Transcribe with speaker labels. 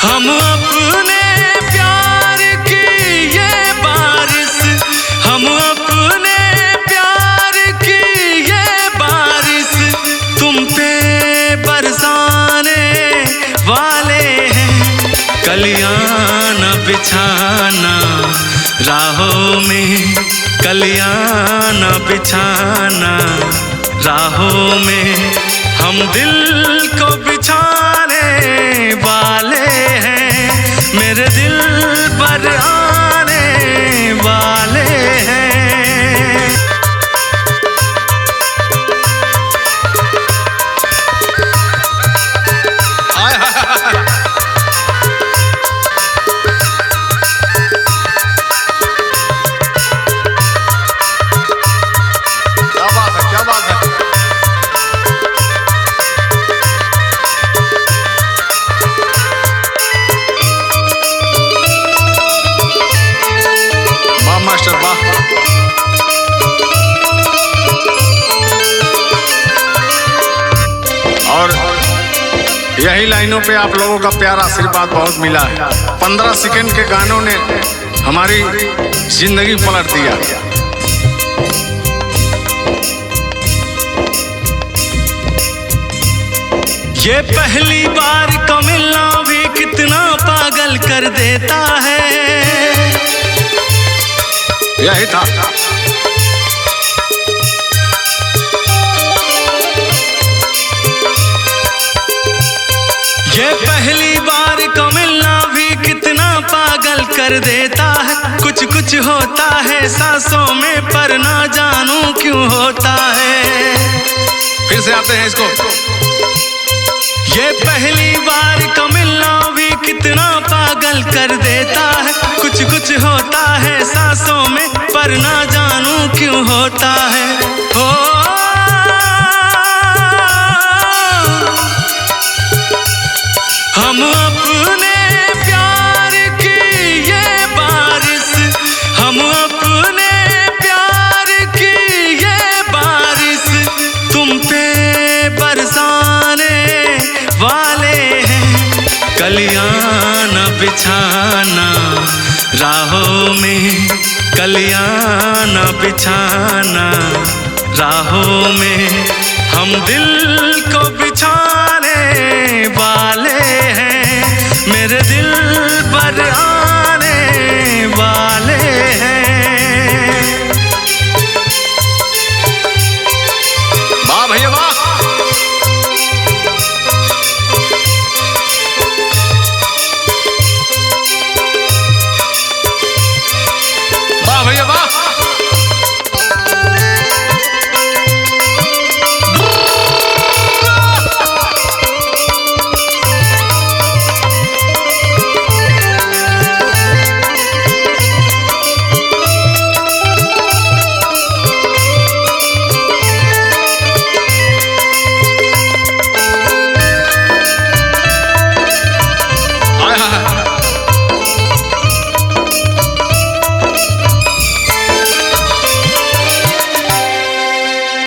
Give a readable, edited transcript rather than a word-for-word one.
Speaker 1: हम अपने प्यार की ये बारिश, हम अपने प्यार की ये बारिश तुम पे बरसाने वाले हैं। कलियां न बिछाना राहों में, कलियां न बिछाना राहों में, हम दिल को बिछाने वाले हैं, मेरे दिल पर आने वाले हैं।
Speaker 2: और यही लाइनों पे आप लोगों का प्यार आशीर्वाद बहुत मिला है। 15 सेकंड के गानों ने हमारी जिंदगी पलट दिया।
Speaker 1: ये पहली बार का मिलना भी कितना पागल कर देता है।
Speaker 2: यही था।
Speaker 1: ये पहली बार का मिलना भी कितना पागल कर देता है। कुछ कुछ होता है सांसों में पर ना जानू क्यों होता है।
Speaker 2: फिर से आते हैं इसको।
Speaker 1: ये पहली बार का मिलना भी कितना पागल कर देता है। कुछ कुछ होता है सांसों में पर ना जानू क्यों होता है। हो हम अपने प्यार की ये बारिश, हम अपने प्यार की ये बारिश तुम पे बरसाने वाले हैं। कलियां न बिछाना राहों में, कलियां न बिछाना राहों में, हम दिल को बिछाने वाले हैं, मेरे दिल पर आने वाले